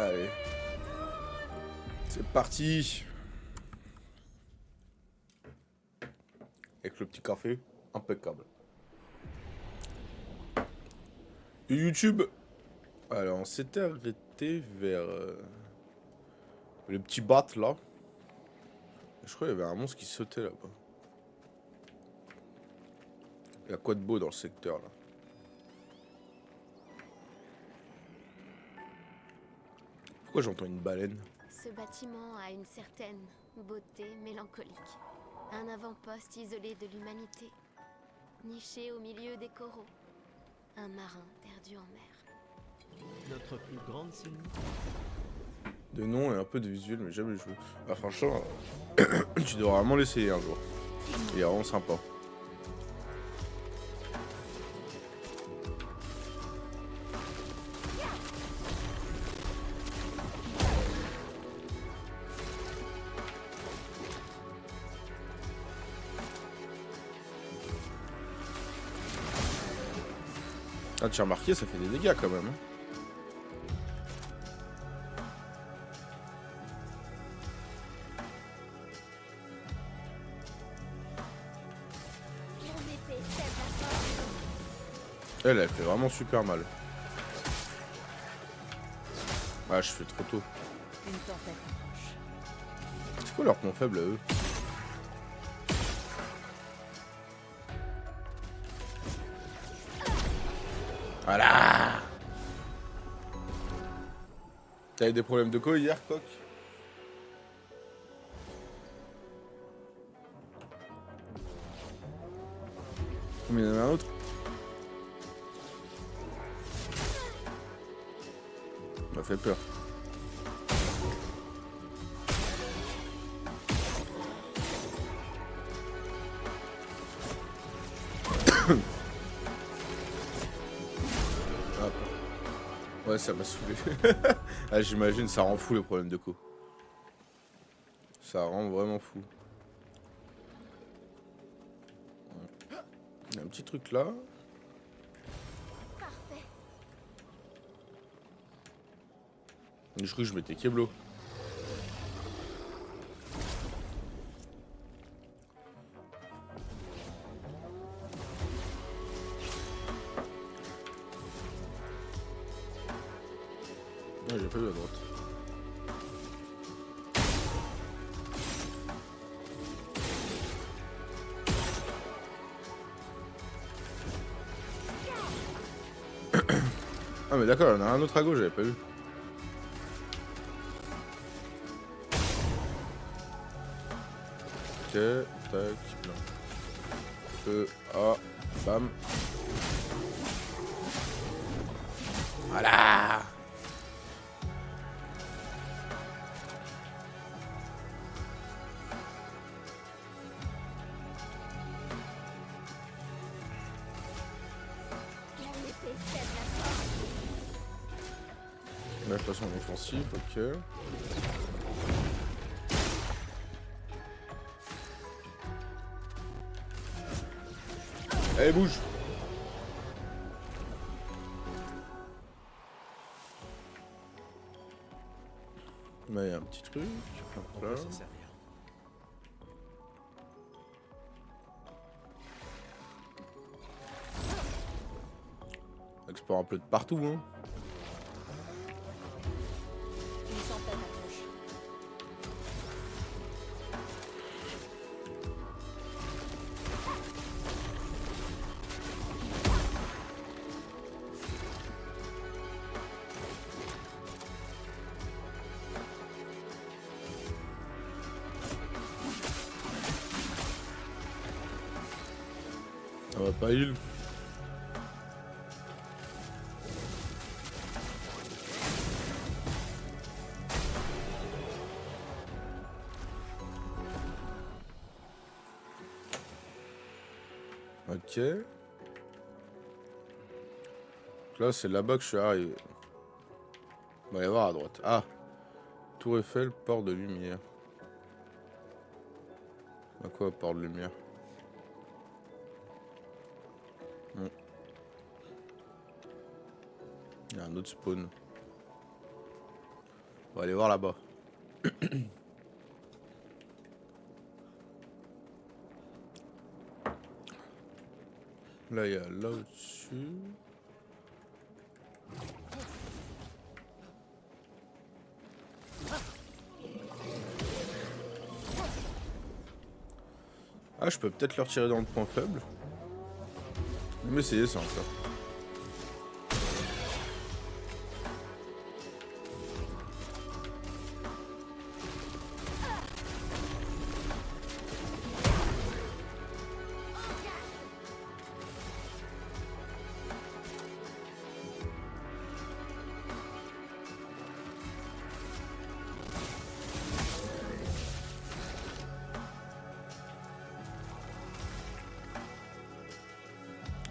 Allez. C'est parti. Avec le petit café, impeccable. Et YouTube. Alors, on s'était arrêté vers le petit bat là. Je crois qu'il y avait un monstre qui sautait là-bas. Il y a quoi de beau dans le secteur là? Pourquoi j'entends une baleine? Ce bâtiment a une certaine beauté mélancolique. Un avant-poste isolé de l'humanité, niché au milieu des coraux. Un marin perdu en mer. Notre plus grande signe. De nom et un peu de visuel, mais jamais joué. Bah franchement, tu devrais vraiment l'essayer un jour. Il est vraiment sympa. Ah, tu as remarqué, ça fait des dégâts quand même. Hein. Elle fait vraiment super mal. Ah, je fais trop tôt. Une tempête approche. C'est quoi leur point faible à eux? Voilà. T'as eu des problèmes de quoi hier, coq? Combien il y en a un autre? Ça m'a fait peur. Hop. Ouais, ça m'a saoulé. Ah, j'imagine, ça rend fou le problème de co. Ça rend vraiment fou. Il y a un petit truc là. Parfait. Je crois que je mettais Keblo. Ah, j'ai pas vu à droite. Ah mais d'accord, il y en a un autre à gauche, j'avais pas vu. Ok, tac, non. Ah, bam. Voilà. Là, je passe en offensive, ok. Allez, bouge. Mais il y a un petit truc. On Hop là. peut s'en servir. Explore un peu de partout, hein. Une tempête approche. On va pas heal. Ok. Là, c'est là-bas que je suis arrivé. Il va y avoir à droite. Ah. Tour Eiffel, port de lumière. À quoi, port de lumière? Il y a un autre spawn. On va aller voir là-bas. Là, il y a là au-dessus. Ah, je peux peut-être leur tirer dans le point faible. Je vais essayer ça encore.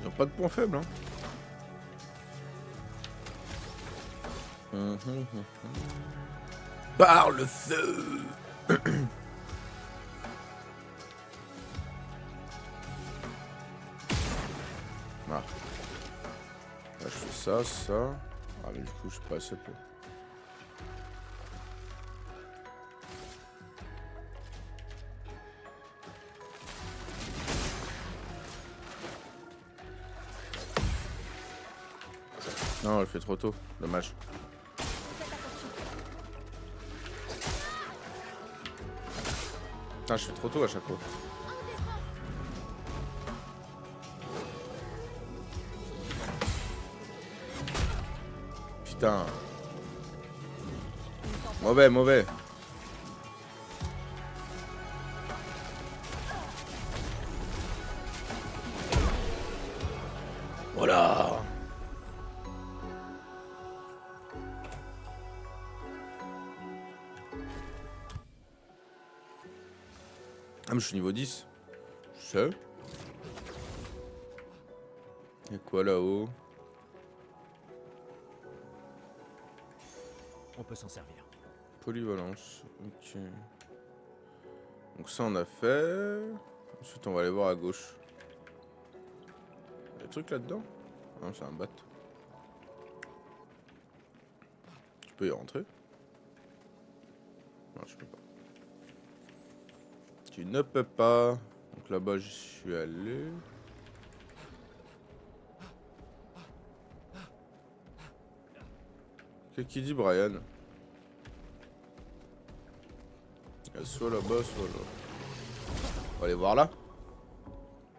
Ils n'ont pas de point faible, hein. Par le feu. Ah. Là, je fais ça, ça. Ah, mais du coup, je suis pas assez peu. Non, elle fait trop tôt. Dommage. Putain, je fais trop tôt à chaque fois. Putain. Mauvais, mauvais. Voilà. Ah, mais je suis niveau 10. Je sais. Y'a quoi là-haut? On peut s'en servir. Polyvalence. Ok. Donc ça, on a fait. Ensuite, on va aller voir à gauche. Y'a des trucs là-dedans? Non, c'est un bat. Tu peux y rentrer? Non, je peux pas. Tu ne peux pas. Donc là-bas, j'y suis allé. Qu'est-ce qu'il dit, Brian? Il y a soit là-bas, soit là. On va aller voir là.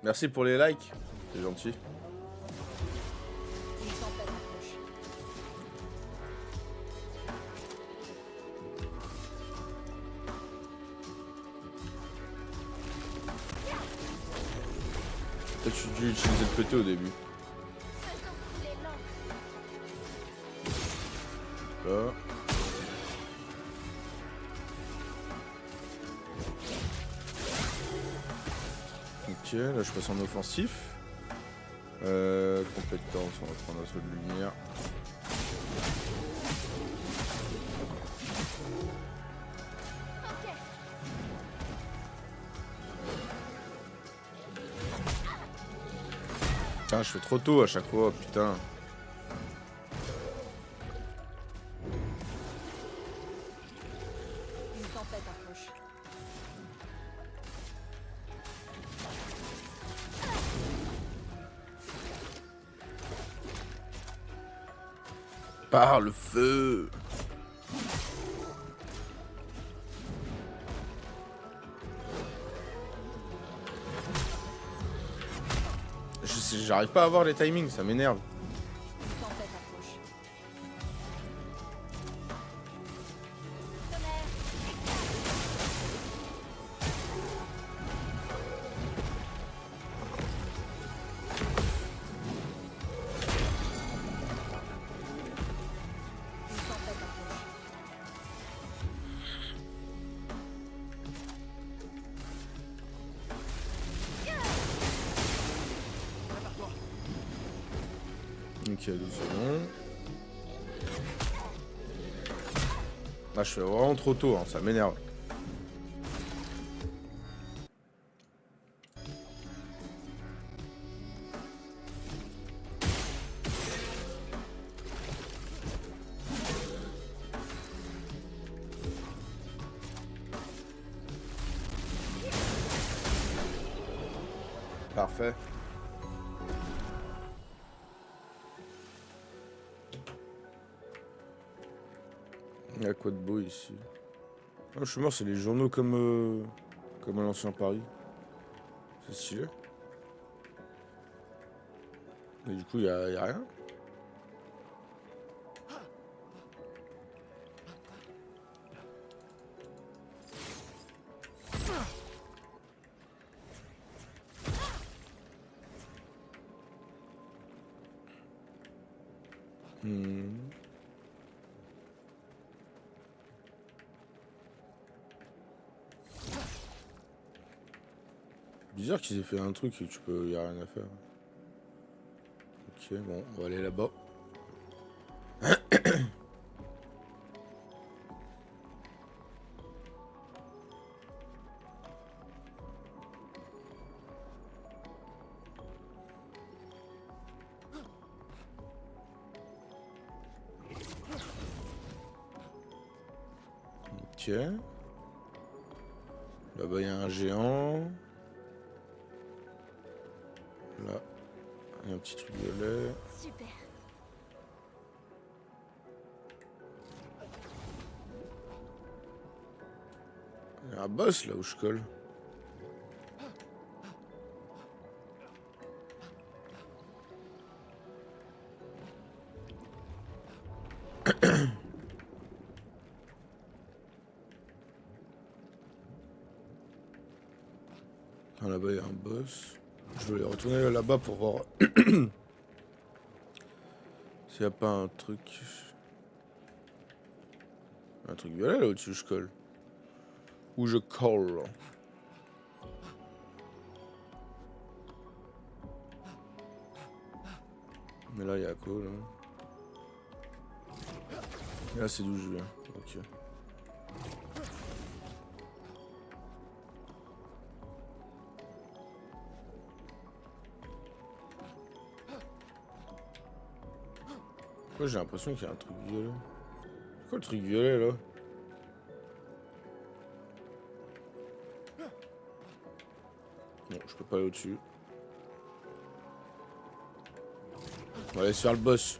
Merci pour les likes. C'est gentil. Une tempête approche. Peut-être que j'ai dû utiliser le PT au début. Faisons couler l'encre. Là. Ok, là je passe en offensif. Compétence, on va prendre un saut de lumière. Ok. Putain, je fais trop tôt à chaque fois, putain. Une tempête approche. Par le feu. J'arrive pas à avoir les timings, ça m'énerve. Une tempête approche. Une tempête approche. Ok, 2 secondes. Ah, je fais vraiment trop tôt, hein, ça m'énerve. Parfait. Il y a quoi de beau ici? Ah, je suis mort, c'est les journaux comme à l'ancien Paris. C'est stylé. Mais du coup, y a rien. Bizarre qu'ils aient fait un truc et tu peux. Y a rien à faire. Ok, bon, on va aller là-bas. Ok. Là-bas, il y a un géant. Là, il y a un petit truc violet. Super. Il y a un boss là où je colle. Ah, là-bas, il y a un boss. Je vais retourner là-bas pour voir s'il n'y a pas un truc. Un truc violet là au-dessus, je colle. Où je colle. Mais là, il y a quoi là? Et là, c'est d'où je viens. Ok. Pourquoi j'ai l'impression qu'il y a un truc violet? C'est quoi le truc violet là? Non, je peux pas aller au-dessus. On va aller se faire le boss.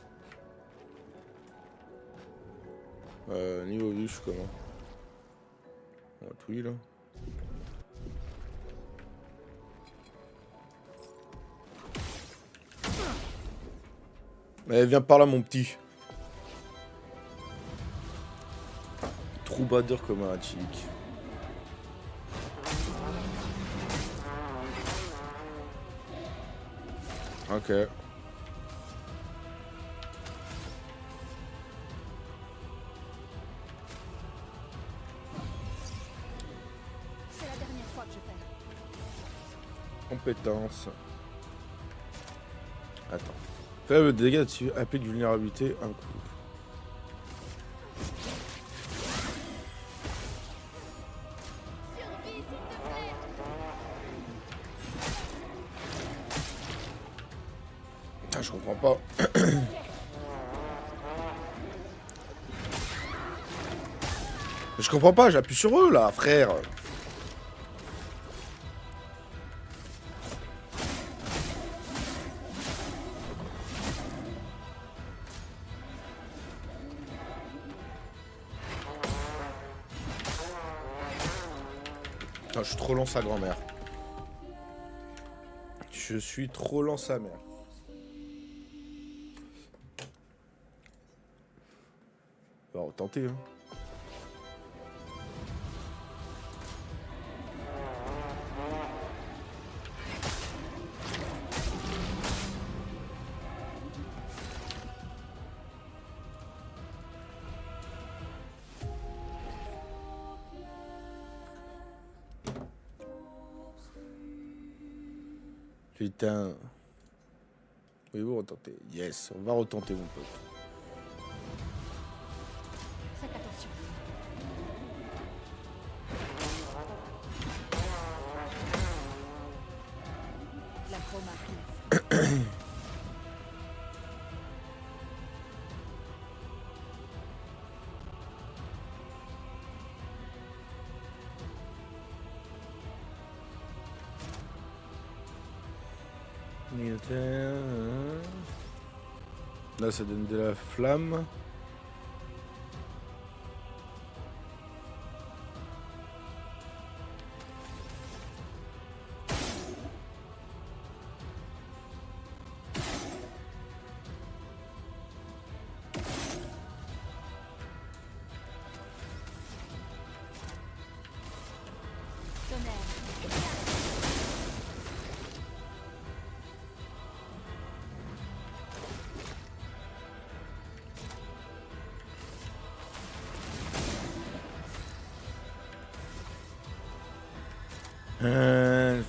Niveau vie, je suis comment? On va tout là. Allez, viens par là, mon petit. Troubadour comme un chic. Ok. C'est la dernière fois que je perds. Compétence. Attends. Faible dégâts dessus, applique vulnérabilité, un coup. Survie, s'il te plaît. Ah, je comprends pas. Je comprends pas, j'appuie sur eux là, frère. Ah, je suis trop lent sa grand-mère. Je suis trop lent sa mère. On va retenter, hein. Putain. Oui, vous retentez. Yes, on va retenter, mon pote. Faites attention. La chroma arrive. Militaire. Là, ça donne de la flamme.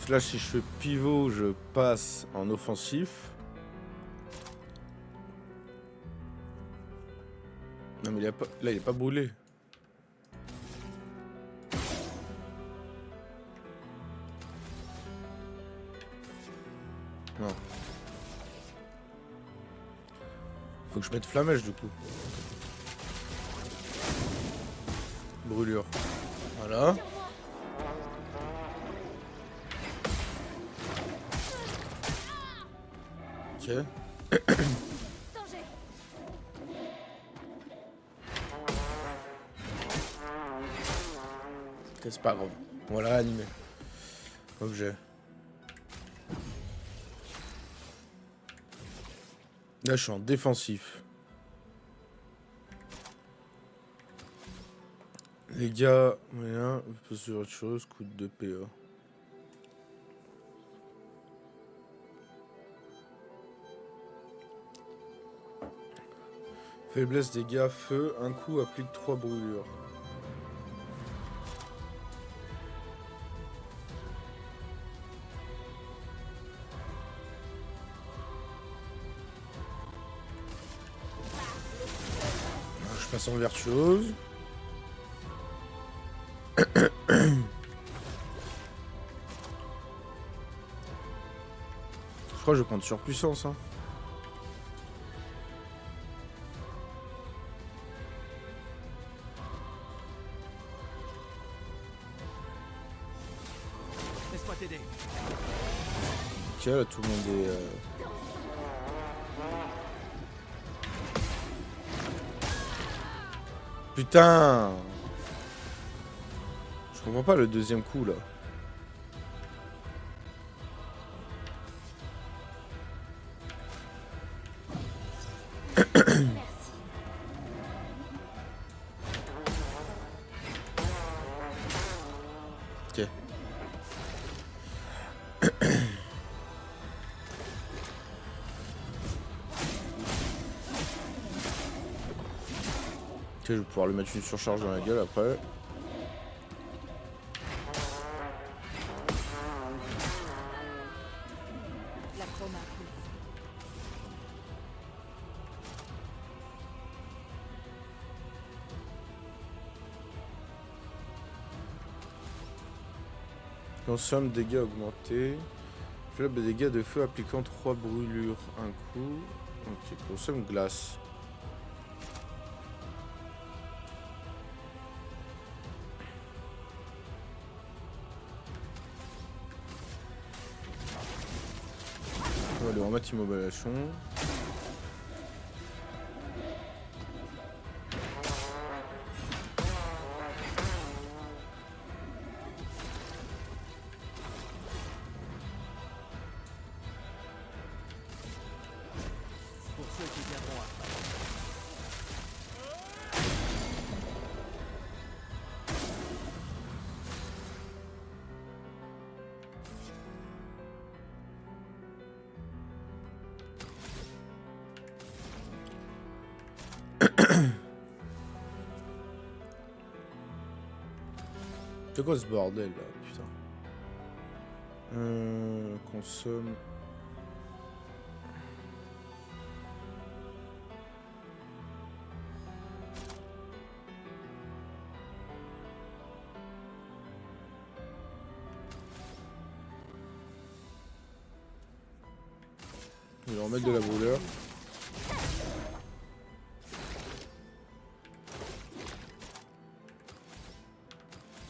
Là, si je fais pivot, je passe en offensif. Non, mais il a pas... là, il est pas brûlé. Non. Faut que je mette flammèche du coup. Brûlure. Voilà. Ok. Danger. Ok, c'est pas grave. On va la réanimer. Objet. Là, je suis en défensif. Les gars, moyen, on peut sur autre chose, coûte de PA. Faiblesse dégâts, feu, un coup applique 3 brûlures. Alors, je passe en virtuose. Je crois que je vais prendre surpuissance. Hein. Laisse-moi t'aider. Ok, là tout le monde est... Putain! Je comprends pas le deuxième coup là. Ok. Ok, je vais pouvoir lui mettre une surcharge dans la gueule après. La chroma plus. Consomme dégâts augmentés. Faible dégâts de feu appliquant 3 brûlures. Un coup. Ok, consomme glace. On va lui remettre immobilisation. Pour ceux qui viendront après. C'est quoi ce bordel là, putain. Consomme. Je vais remettre de la brûlure.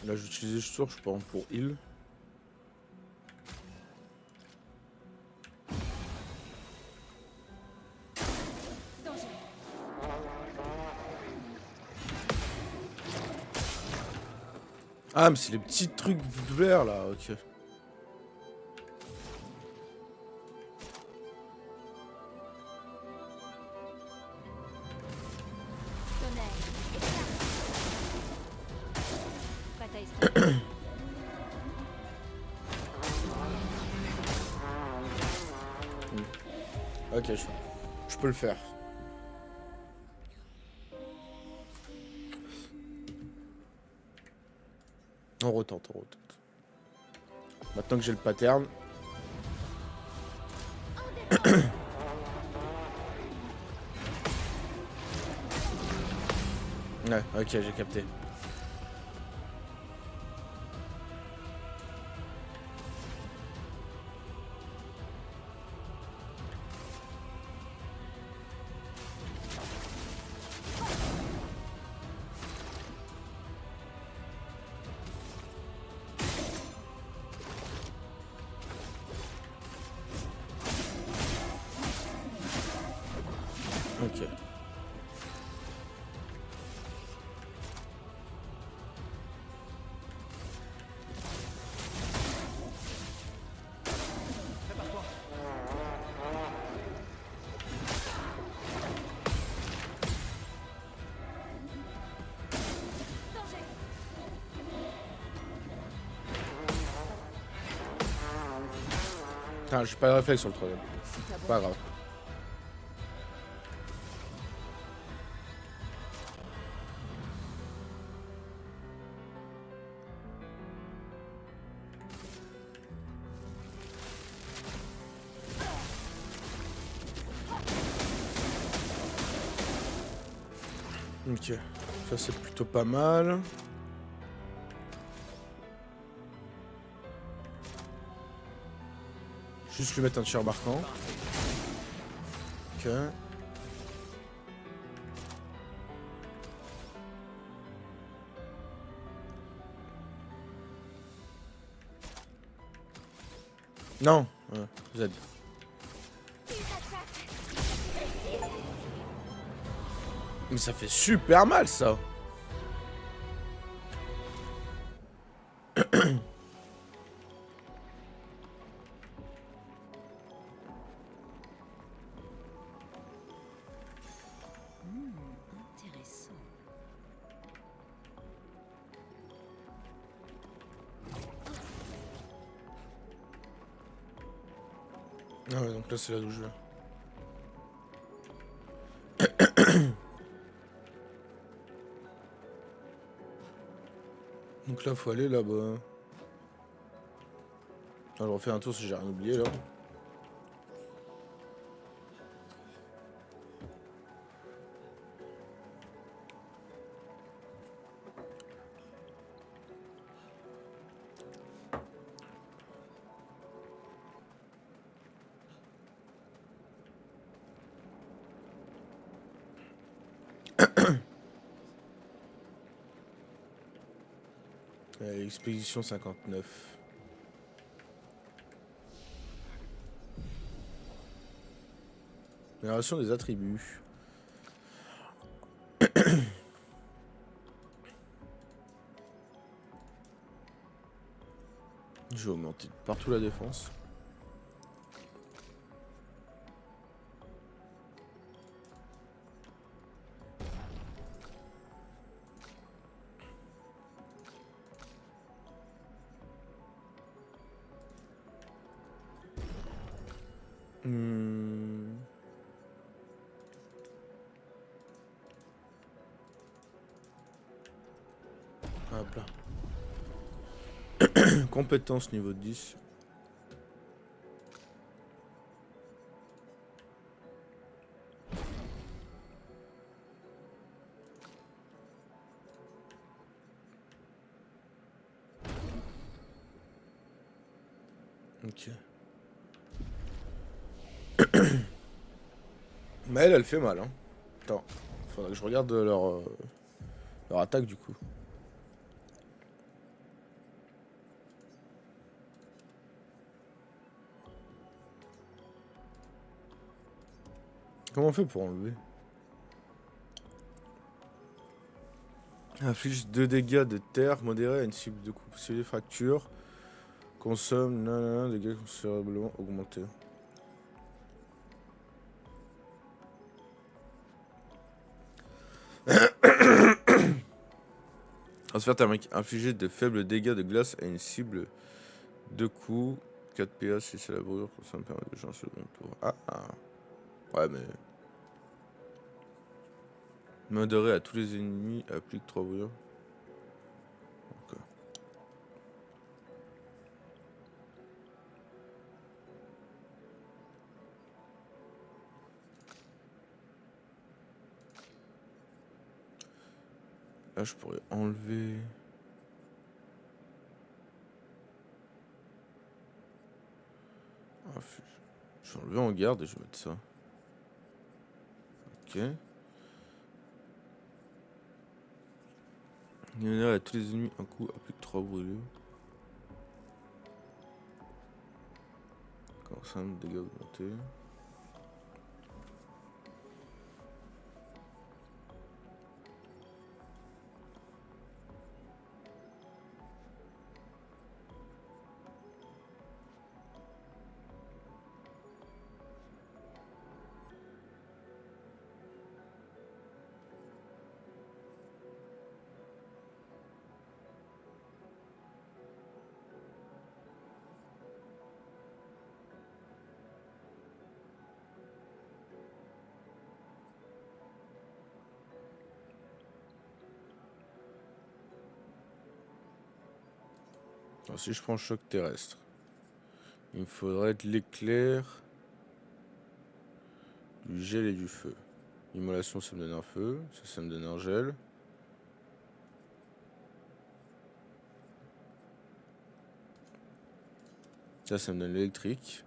Là j'utilise surge par exemple pour heal. Ah, mais c'est les petits trucs verts là, ok. Tonnerre. Éclat. Prête à esquiver. Ok, je peux le faire. On retente, on retente. Maintenant que j'ai le pattern. Ouais, ok, j'ai capté. Ok. Prépare-toi. Danger. Putain, j'ai pas de réflexe sur le troisième. Si t'as Pas bon. grave. Ok, ça c'est plutôt pas mal. Juste lui mettre un tir marquant. Ok. Non, Z. Mais ça fait super mal ça. Intéressant. Ah ouais, donc là c'est là d'où je vais. Donc là faut aller là-bas. Je refais un tour si j'ai rien oublié là. Expédition 59. Narration des attributs. Je vais augmenter partout la défense. Hmm. Hop là. Compétence niveau 10. Ok. Mais elle fait mal, hein. Attends, faudrait que je regarde leur attaque du coup. Comment on fait pour enlever? Inflige 2 dégâts de terre modérés à une cible de coup. Possibilité de fracture. Consomme dégâts considérablement augmentés. Transfert thermique. Infliger de faibles dégâts de glace à une cible de coups. 4 PA si c'est la brûlure. Ça me permet de jouer un second tour. Ah. Ouais mais... Modéré à tous les ennemis. Applique 3 brûlures. Ok. Là je pourrais enlever... Je vais enlever en garde et je vais mettre ça. Ok. Il y en a à tous les ennemis un coup, applique 3 brûlures. Encore 5 dégâts augmentés. Alors, si je prends choc terrestre, il me faudrait de l'éclair, du gel et du feu. Immolation, ça me donne un feu, ça me donne un gel. Ça me donne l'électrique.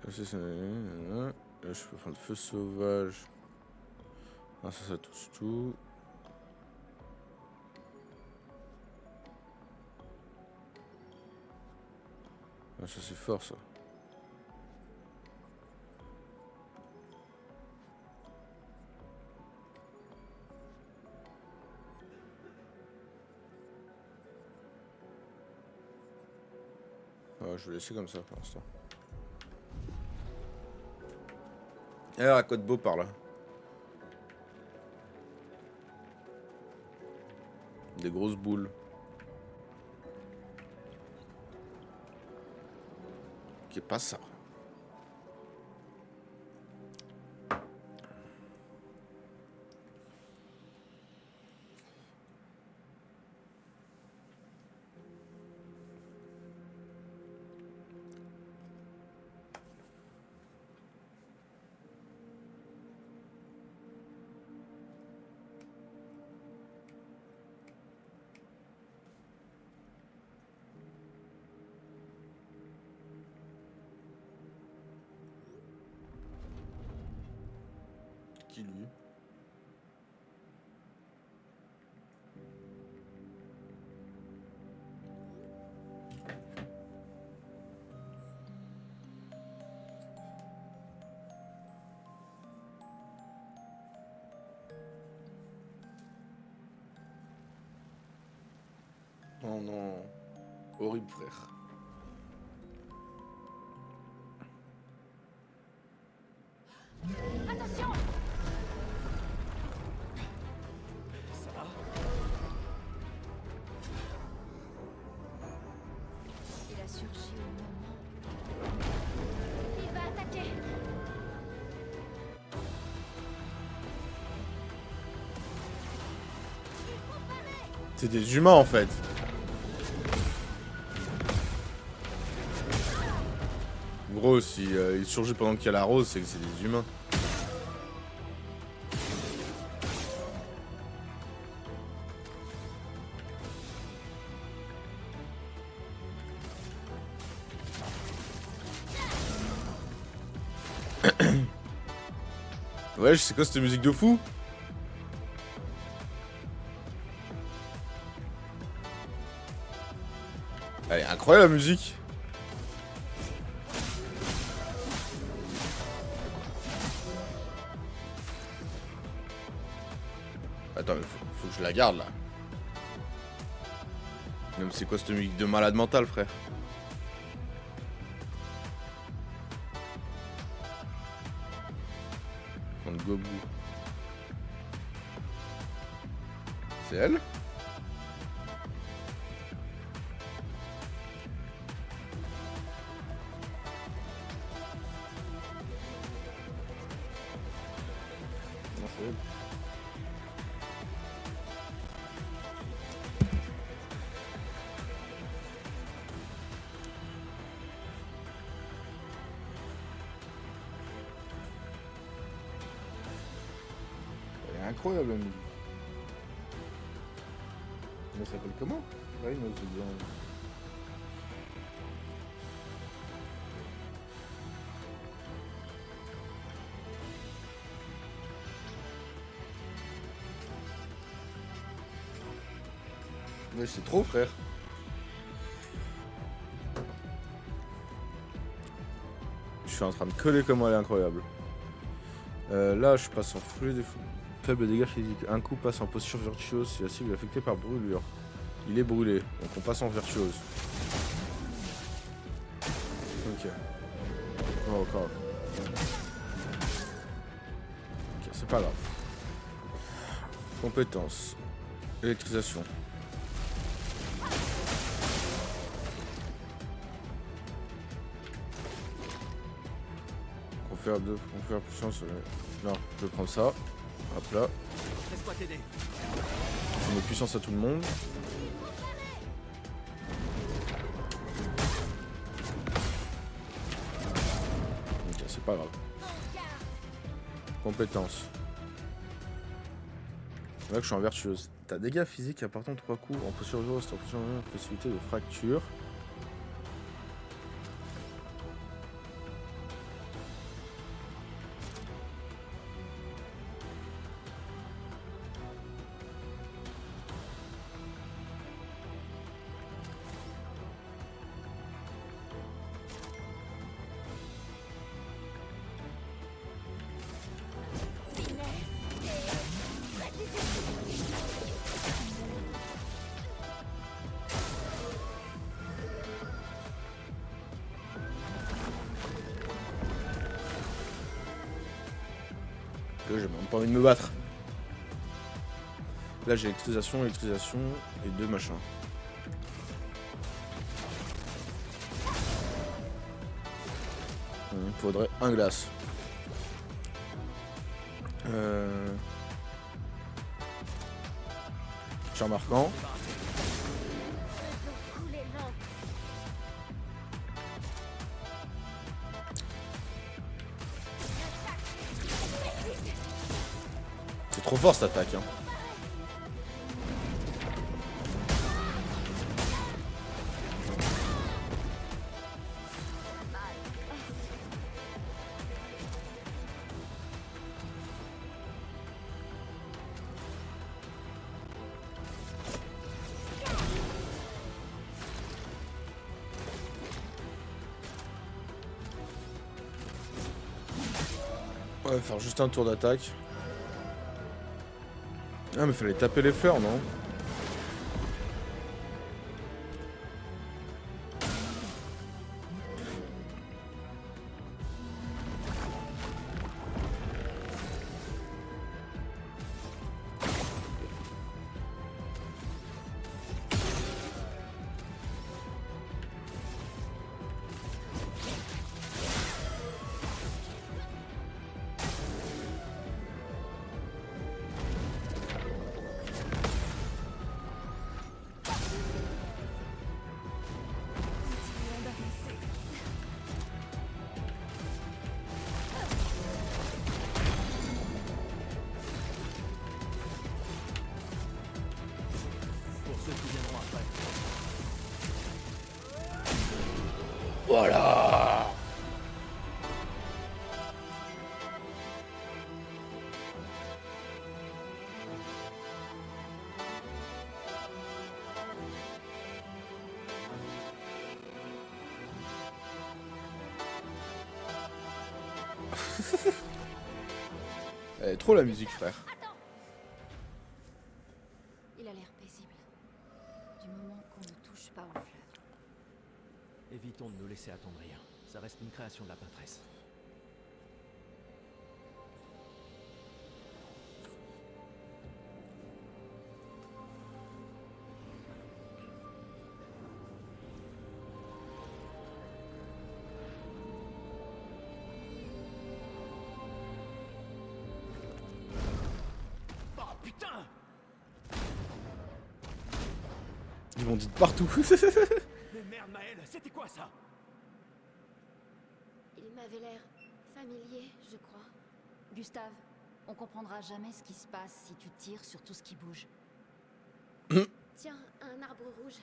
Là, je peux prendre feu sauvage. Ah, ça touche tout. Ah, ça c'est fort ça. Ah, je vais laisser comme ça pour l'instant. Alors à Côte Beau par là. Des grosses boules. Qui est pas ça. Qui lui? Oh non. Horrible frère. Attention! Ça va? Il a surgi au moment. Il va attaquer! C'est des humains en fait. Gros, si il surgit pendant qu'il y a la rose, c'est que c'est des humains. Ouais, c'est quoi cette musique de fou? Elle est incroyable la musique. Attends, mais faut que je la garde là. Non, mais c'est quoi cette musique de malade mental, frère? Contre Gobu. C'est elle? Non, c'est elle. Elle est incroyable, la musique. Elle s'appelle comment? Ouais, non, c'est bien. Ouais, c'est trop, frère. Je suis en train de coller comme elle est incroyable. Là, je passe en foulet des faibles dégâts physiques. Un coup passe en posture virtuose si la cible est affectée par brûlure. Il est brûlé, donc on passe en virtuose. Ok. Oh, encore. Ok, c'est pas grave. Compétences. Électrisation. Confère puissance. Non, je vais prendre ça. Hop là. Laisse-moi t'aider. On met puissance à tout le monde. Ok, c'est pas grave. Compétences. Là que je suis en vertueuse. T'as dégâts physiques apportant 3 coups en posture jour, c'est en posture possibilité de fracture. Là, j'ai même pas envie de me battre. Là, j'ai électrisation et 2 machins. Il me faudrait un glace. Char marquant. C'est trop fort cette attaque. Hein. Ouais, faire juste un tour d'attaque. Ah mais fallait taper les fleurs, non? Pour ceux qui viendront après. Voilà. Elle est trop la musique, frère. laisser attendrir. Ça reste une création de la peintresse. Oh putain! Ils m'ont dit de partout. Mais merde, Maël, c'était quoi ça? Il m'avait l'air familier, je crois. Gustave, on comprendra jamais ce qui se passe si tu tires sur tout ce qui bouge. Tiens, un arbre rouge.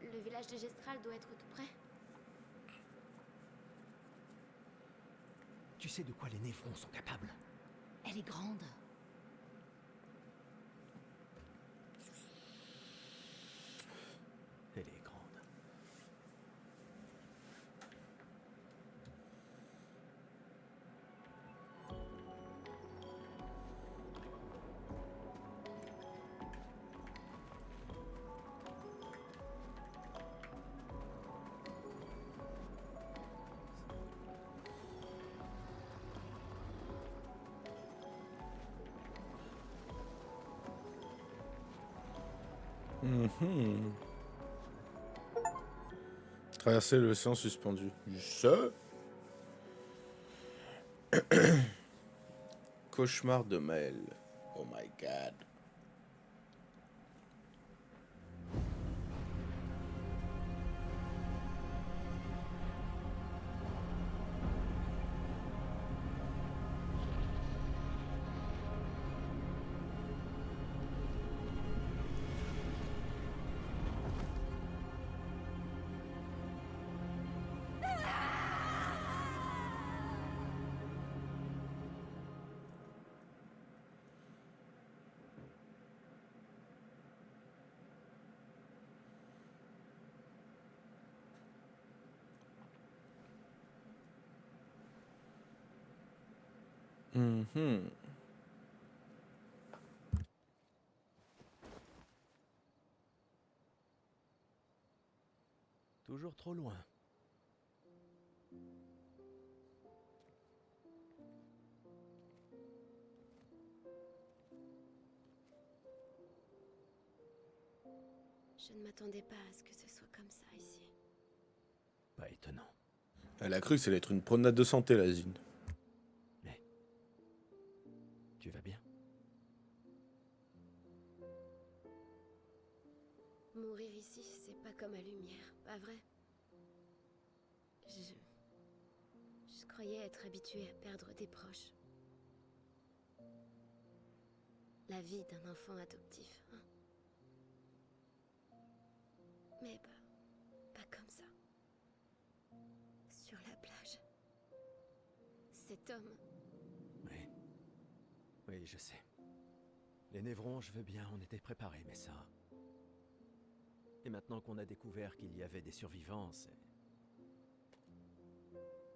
Le village de Gestral doit être tout près. Tu sais de quoi les névrons sont capables? Elle est grande. Elle est grande. Mhm. Traverser l'océan suspendu. Je sais. Cauchemar de Maël. Oh my god. Mhm. Toujours trop loin. Je ne m'attendais pas à ce que ce soit comme ça ici. Pas étonnant. Elle a cru que ça allait être une promenade de santé, la zine. Mais... Tu vas bien? Mourir ici, c'est pas comme à Lumière, pas vrai? Je croyais être habituée à perdre des proches. La vie d'un enfant adoptif, hein. Mais pas comme ça. Sur la plage. Cet homme, Oui. Oui, je sais. Les névrons, je veux bien, on était préparés, mais ça... Et maintenant qu'on a découvert qu'il y avait des survivants, c'est...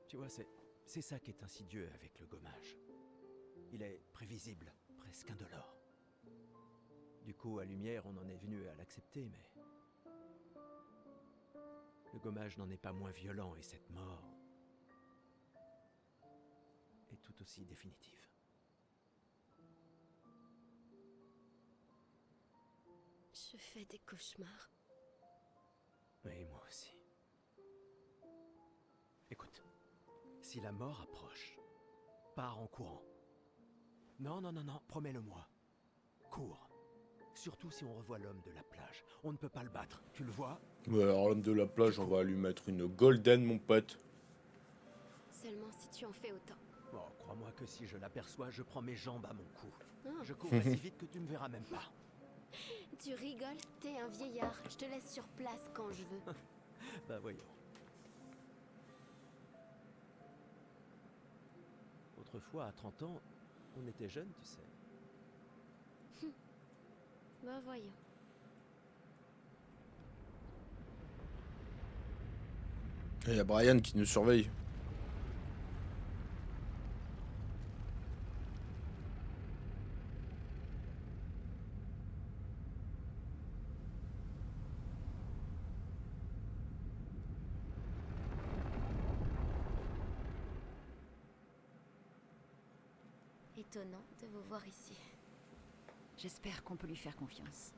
Tu vois, c'est ça qui est insidieux avec le gommage. Il est prévisible, presque indolore. Du coup, à Lumière, on en est venu à l'accepter, mais... Le gommage n'en est pas moins violent et cette mort... est tout aussi définitive. je fais des cauchemars. Oui, moi aussi. Écoute, si la mort approche, pars en courant. Non, non, non, non, promets-le-moi. Cours. Surtout si on revoit l'homme de la plage. On ne peut pas le battre, tu le vois? Ouais, alors l'homme de la plage, on va lui mettre une golden, mon pote. Seulement si tu en fais autant. Bon, crois-moi que si je l'aperçois, je prends mes jambes à mon cou. Oh, Je courrai si vite que tu ne verras même pas. tu rigoles? T'es un vieillard. Je te laisse sur place quand je veux. Bah voyons. Autrefois, à 30 ans, on était jeunes, tu sais. Bah voyons. Il y a Brian qui nous surveille. étonnant de vous voir ici. J'espère qu'on peut lui faire confiance.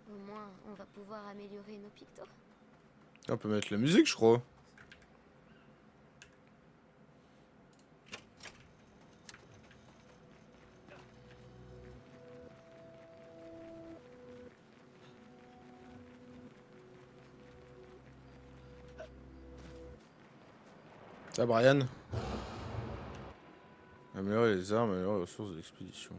Au moins, on va pouvoir améliorer nos pictos. On peut mettre la musique, je crois. Ça, Brian. Améliorer les armes, améliorer les ressources de l'expédition.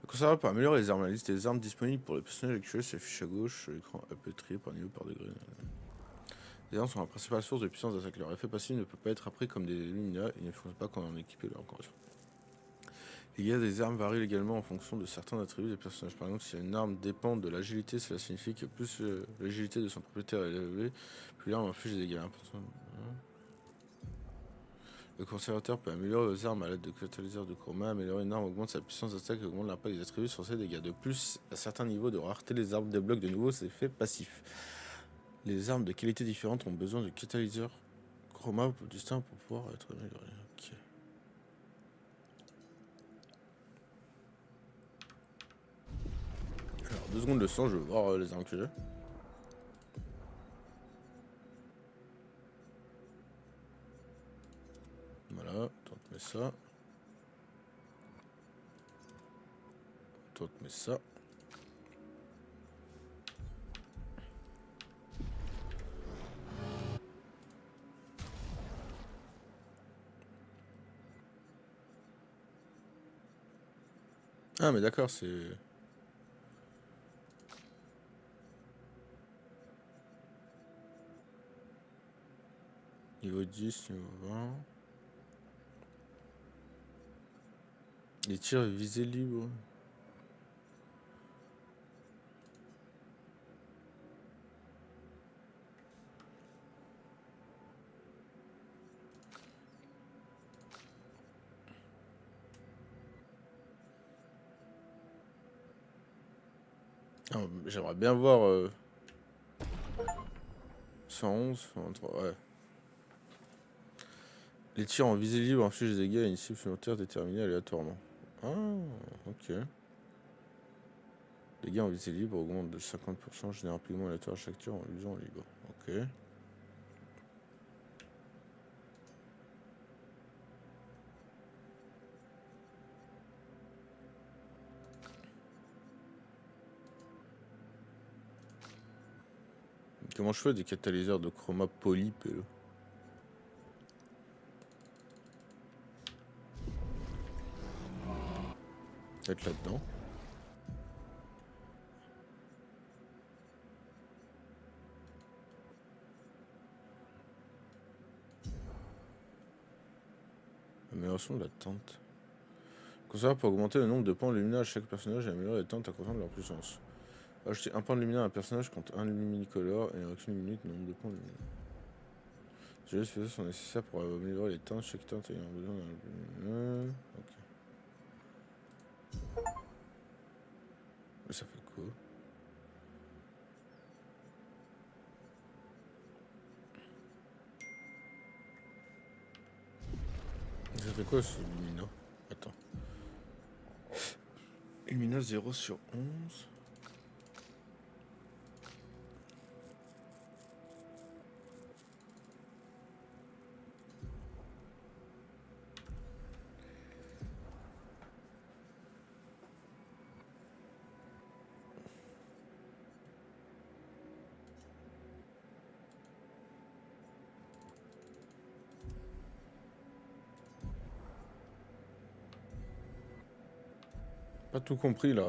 Le conservateur peut améliorer les armes. La liste des armes disponibles pour les personnages actuels s'affiche à gauche. L'écran peut être trié par niveau par degré. Les armes sont la principale source de puissance d'attaque. Leur effet passif ne peut pas être appris comme des luminas et ne fonctionnent pas quand on est équipé leur corps. Les dégâts des armes varient également en fonction de certains attributs des personnages. Par exemple, si une arme dépend de l'agilité, cela signifie que plus l'agilité de son propriétaire est élevée, plus l'arme inflige des dégâts importants. Le conservateur peut améliorer aux armes à l'aide de catalyseurs de chroma. Améliorer une arme augmente sa puissance d'attaque et augmente l'impact des attributs sur ses dégâts. De plus, à certains niveaux de rareté, les armes débloquent de nouveaux effets passifs. Les armes de qualité différentes ont besoin de catalyseurs chroma pour distincts pour pouvoir être améliorées. Ok. Alors, 2 secondes de sang, je veux voir les armes que j'ai. Voilà, toi te mets ça. Toi te mets ça. Ah mais d'accord, c'est... Niveau 10, niveau 20... Les tirs visés libres. Ah, j'aimerais bien voir 111, 123, ouais. Les tirs en visée libre infligent des dégâts à une cible supplémentaire déterminée aléatoirement. Ah, ok. Les dégâts en visée libre augmentent de 50%, génèrent un pigment aléatoire à chaque tir en visant libre. Ok. Comment je fais des catalyseurs de chroma poly, PE? Peut-être là-dedans. Amélioration de la tente. Conservateur pour augmenter le nombre de points lumineux à chaque personnage et améliorer les tentes à cause de leur puissance. Ajouter un point de lumineux à un personnage contre un luminicolore et une réaction minute le nombre de points lumineux. Les gestes spéciaux sont nécessaires pour améliorer les teintes, chaque teinte ayant besoin d'un lumineux. Ok. Mais ça fait quoi? Ça fait quoi ce Lumina? Attends. Lumina 0/11. Pas tout compris là.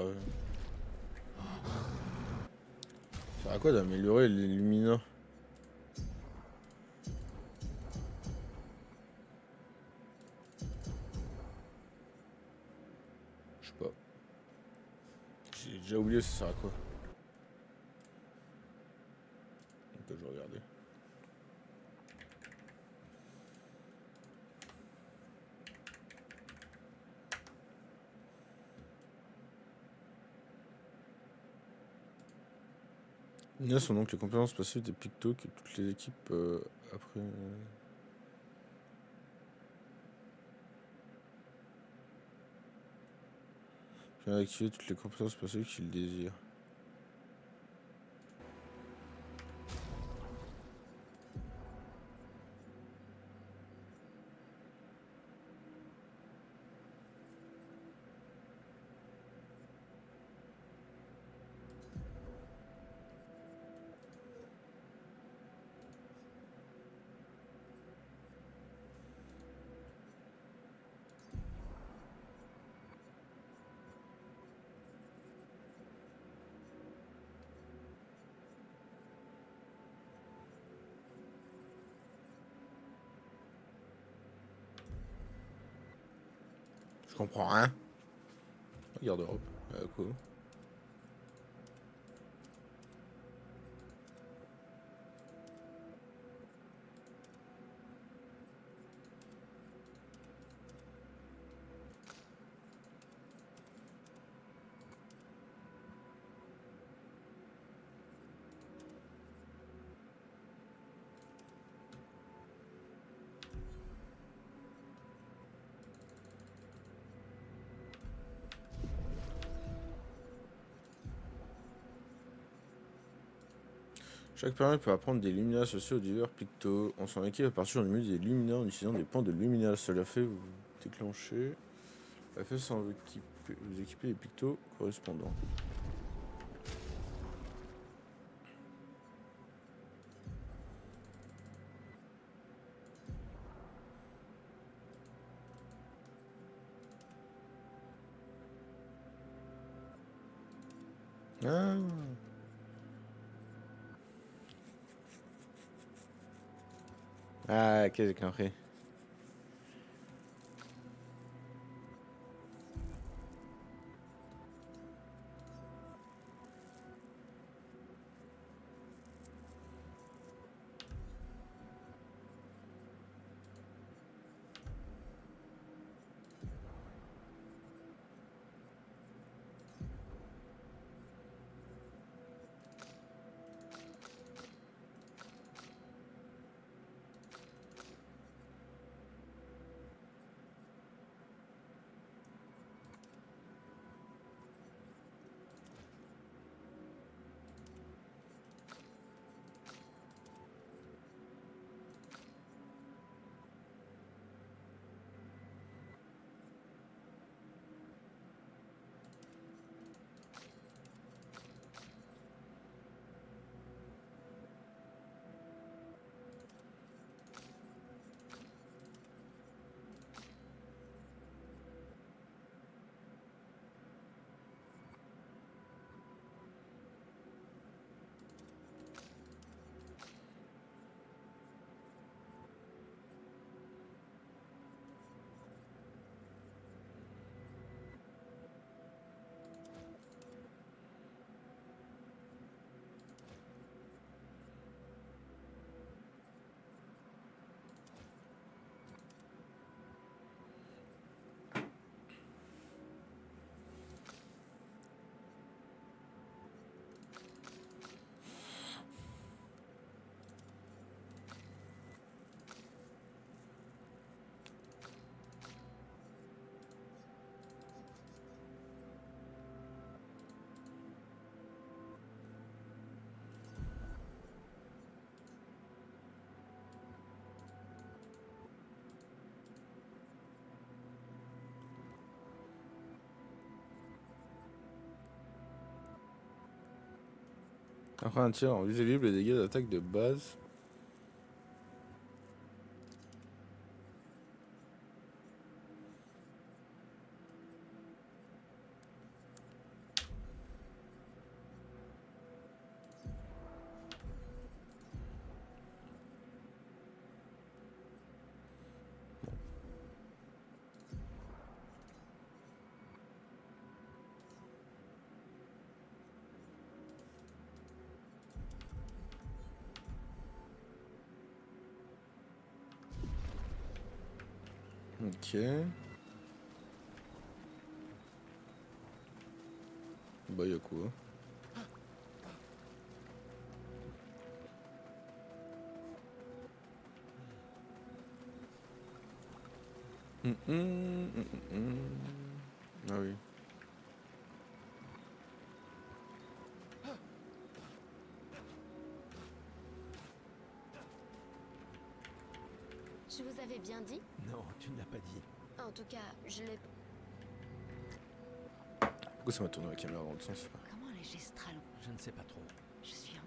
Ça sert à quoi d'améliorer les Lumina? Je sais pas. J'ai déjà oublié ça sert à quoi. On peut je regarder. Lumina sont donc les compétences passives des pictos que toutes les équipes après. Je viens d'activer toutes les compétences passives qu'il désire. Je comprends rien. Garde-robe. Cool. Chaque permis peut apprendre des luminas associés aux divers pictos. On s'en équipe à partir du milieu des luminas en utilisant des points de luminas. Cela fait vous déclencher. La fait sans vous équiper des pictos correspondants. Ah. Ah, ok, j'ai compris. Après un tir en vue libre, les dégâts d'attaque de base. Ok. Bah y'a quoi? Ah oui. Je vous avais bien dit. Non, tu ne l'as pas dit. En tout cas, je l'ai... Pourquoi ça m'a tourné la caméra dans l'autre sens? Comment les gestrales... Je ne sais pas trop. Je suis un...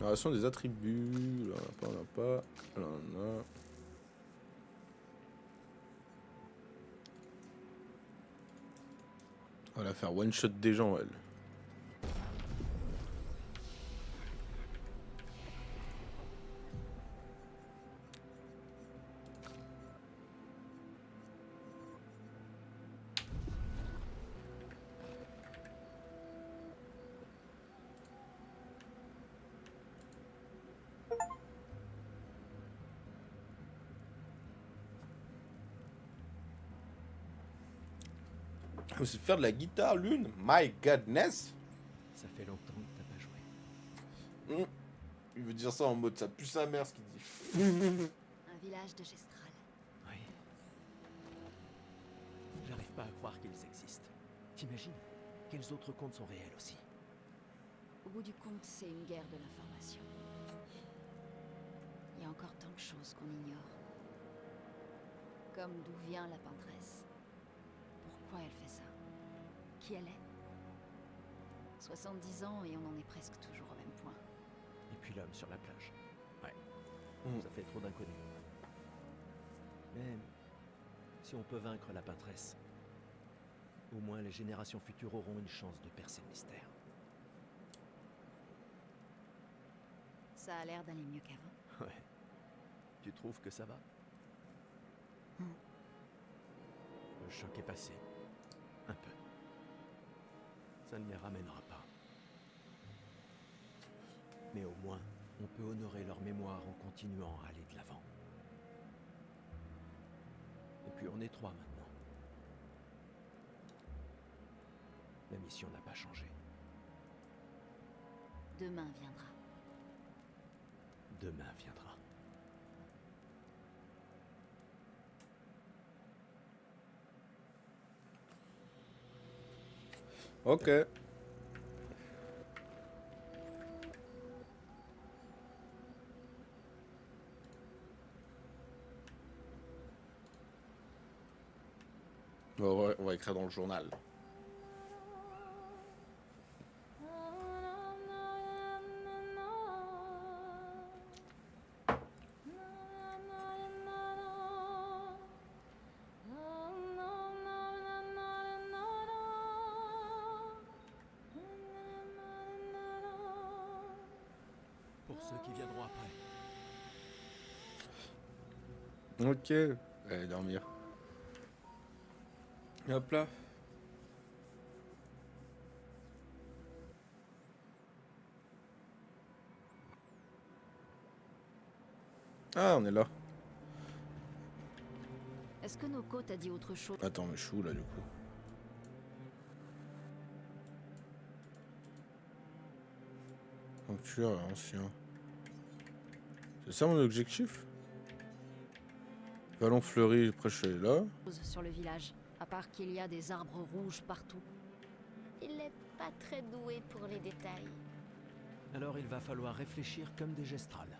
Narration des attributs. Là, on n'a pas. Là, on a. On va faire one shot des gens, elle. Vous savez faire de la guitare, Lune? My godness! Ça fait longtemps que t'as pas joué. Il veut dire ça en mode ça pue sa mère ce qu'il dit. Un village de gestrales. Oui. J'arrive pas à croire qu'ils existent. T'imagines? Quels autres contes sont réels aussi? Au bout du compte, c'est une guerre de l'information. Il y a encore tant de choses qu'on ignore. Comme d'où vient la pentresse. Pourquoi elle fait ça? Qui elle est? 70 ans et on en est presque toujours au même point. Et puis l'homme sur la plage. Ouais. Mm. Ça fait trop d'inconnus. Mais si on peut vaincre la peintresse, au moins les générations futures auront une chance de percer le mystère. Ça a l'air d'aller mieux qu'avant. Ouais. Tu trouves que ça va? Le choc est passé. Un peu. Ça ne les ramènera pas. Mais au moins, on peut honorer leur mémoire en continuant à aller de l'avant. Et puis on est 3 maintenant. La mission n'a pas changé. Demain viendra. Demain viendra. Ok. On va écrire dans le journal. Pour ceux qui viendront après. Ok. Allez dormir. Et hop là. Ah, on est là. Est-ce que Noko t'a dit autre chose? Attends, mais je suis où là du coup? Sanctuaire ancien. C'est ça mon objectif? Vallon fleuri, après je suis là. Sur le village, à part qu'il y a des arbres rouges partout. Il n'est pas très doué pour les détails. Alors il va falloir réfléchir comme des gestrales.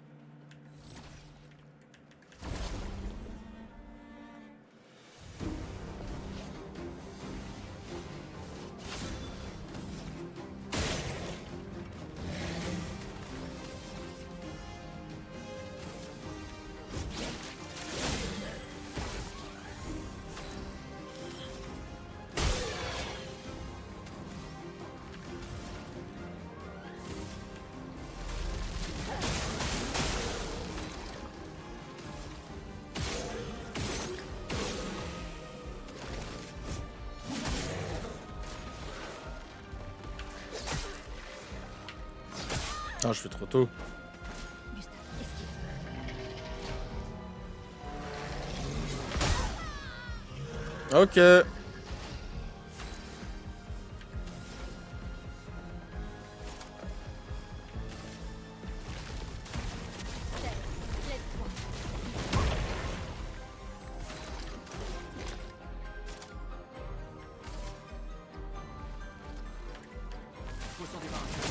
Ah, je fais trop tôt. Gustave, esquive. Ok. Laisse-toi. Faut s'en débarrasser.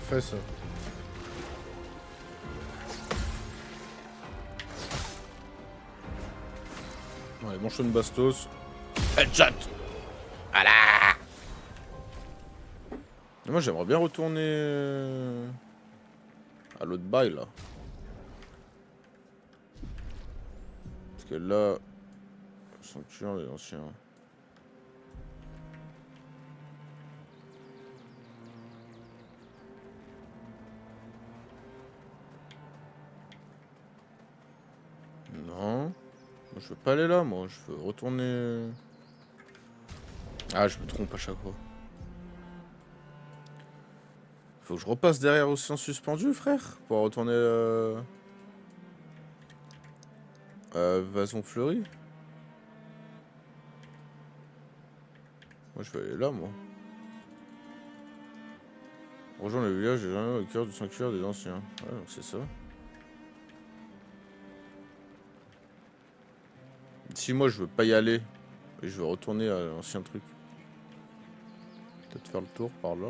parfait ça. Allez, manchon de bastos. Headshot. Voilà. Et moi j'aimerais bien retourner à l'autre bail là. Parce que là, sanctuaire les anciens. Non. Moi, je veux pas aller là, moi. Je veux retourner... Ah, je me trompe à chaque fois. Faut que je repasse derrière Océan Suspendu, frère. Pour retourner... Vason Fleuri. Moi, je vais aller là, moi. Rejoins le village des gens au cœur du sanctuaire des anciens. Ouais, donc c'est ça. Si moi, je veux pas y aller, et je veux retourner à l'ancien truc. Peut-être faire le tour par là.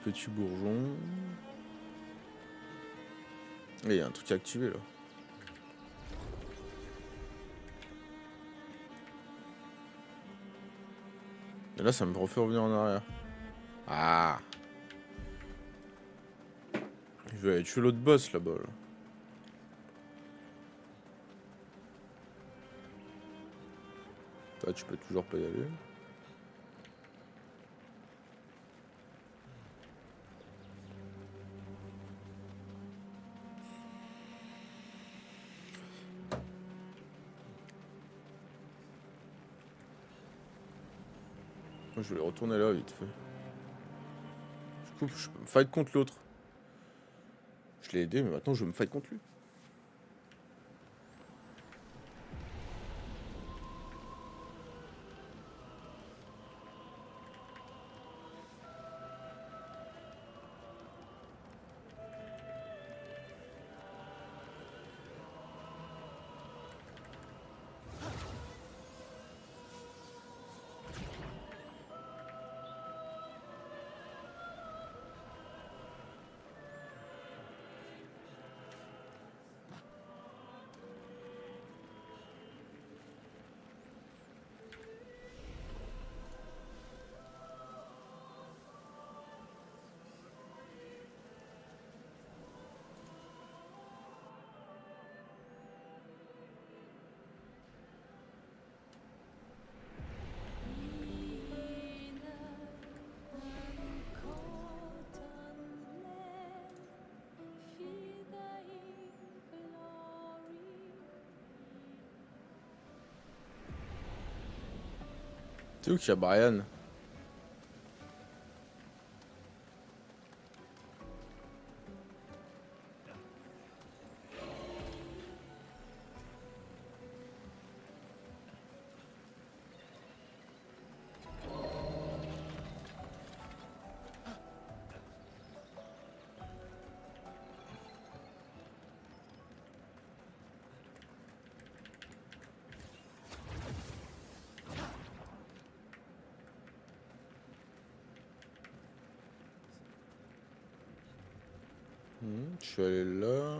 Petit bourgeon. Et il y a un truc à activer là. Et là, ça me refait revenir en arrière. Ah! Je vais aller tuer l'autre boss là-bas. Là. Là, tu peux toujours pas y aller. Moi, je vais retourner là vite fait. Du coup, je peux me fight contre l'autre. Je l'ai aidé, mais maintenant je veux me fight contre lui. C'est où qu'il y a Brian? Je suis allé là.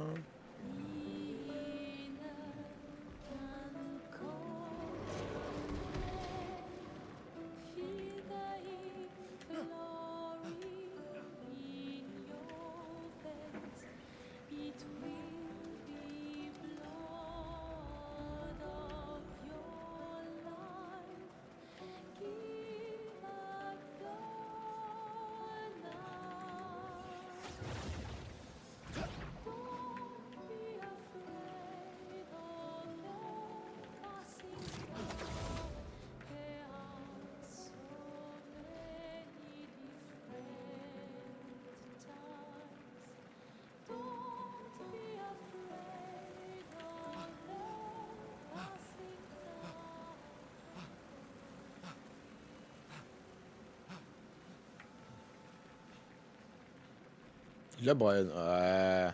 Il a Brian. Ouais.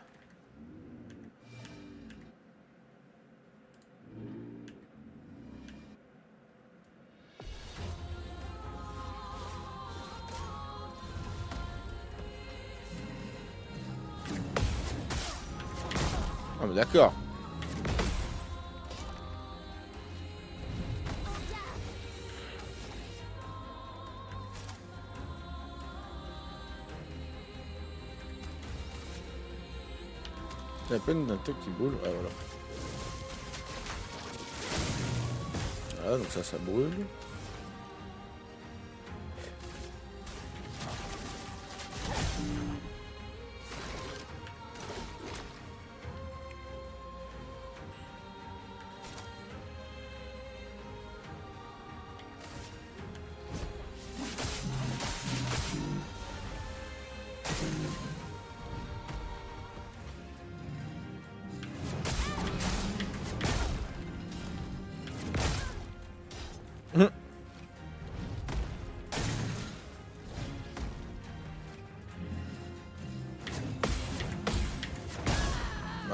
Ah mais d'accord. C'est à peine d'un truc qui brûle. Ah voilà. Voilà, donc ça brûle.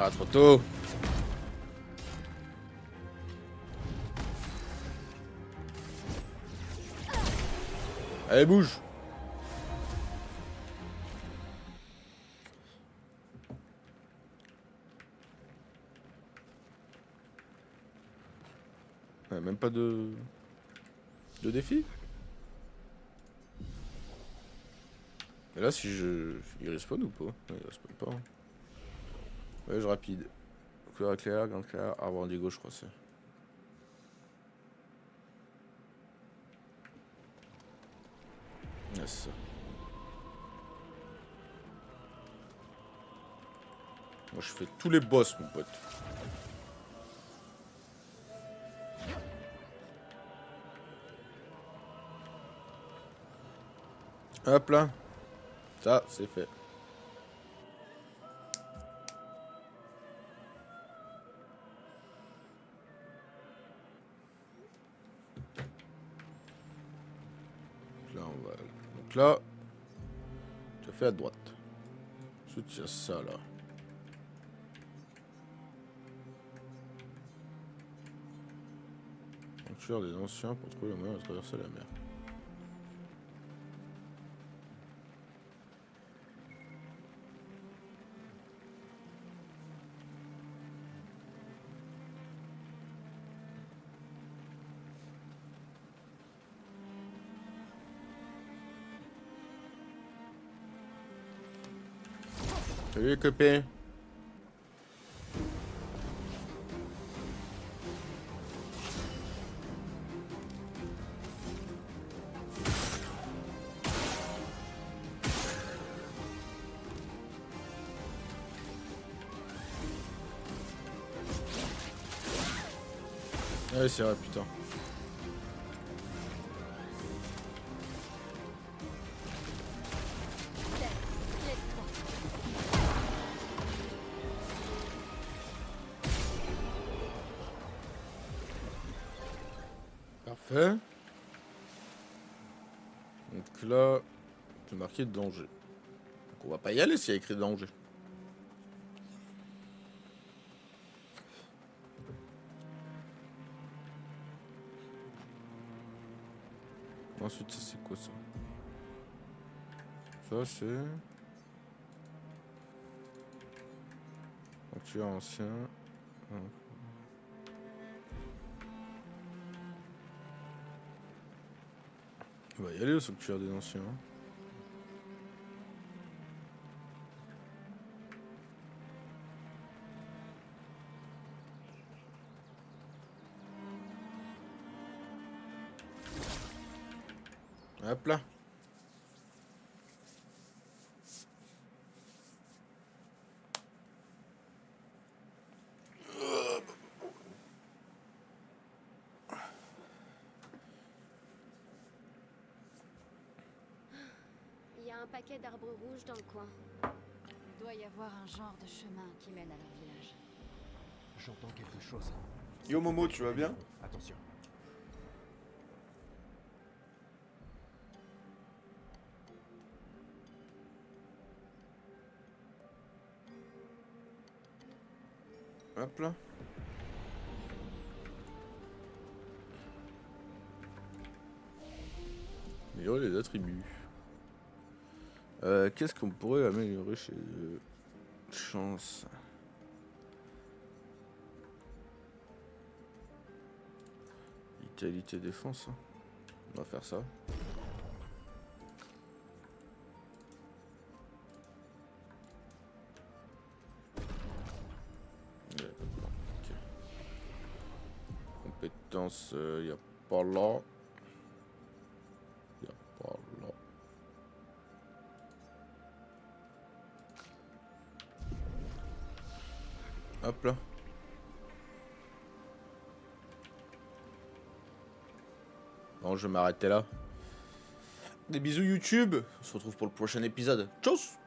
Ah, trop tôt. Allez, bouge. Ouais, même pas de défi. Et là, si je... Il respawn ou pas? Ouais, il respawn pas. Hein. Ouais, je rapide. Couleur claire, grande claire, arbre indigo, je crois c'est. Ouais, c'est ça. Moi, je fais tous les boss, mon pote. Hop là. Ça, c'est fait. Là, on va... Donc là, tu as fait à droite. Ensuite, il y a ça, là. Sanctuaire des anciens pour trouver le moyen de traverser la mer. Salut les copains. Ouais, c'est vrai, putain. Parfait. Donc là, c'est marqué danger. Donc on va pas y aller s'il y a écrit danger. Ensuite, ça c'est quoi ça? Ça c'est... Sanctuaire ancien. On va y aller au sanctuaire des anciens. Hop là. Il y a un paquet d'arbres rouges dans le coin. Il doit y avoir un genre de chemin qui mène à leur village. J'entends quelque chose. Yo Momo, tu vas bien? Attention. Hop là. Améliorer les attributs. Qu'est-ce qu'on pourrait améliorer chez eux? Chance. vitalité, défense. Hein. On va faire ça. Ouais, ok. Compétence, y a pas là. Y a pas là. Hop là. Bon, je vais m'arrêter là. Des bisous YouTube. On se retrouve pour le prochain épisode. Tchuss!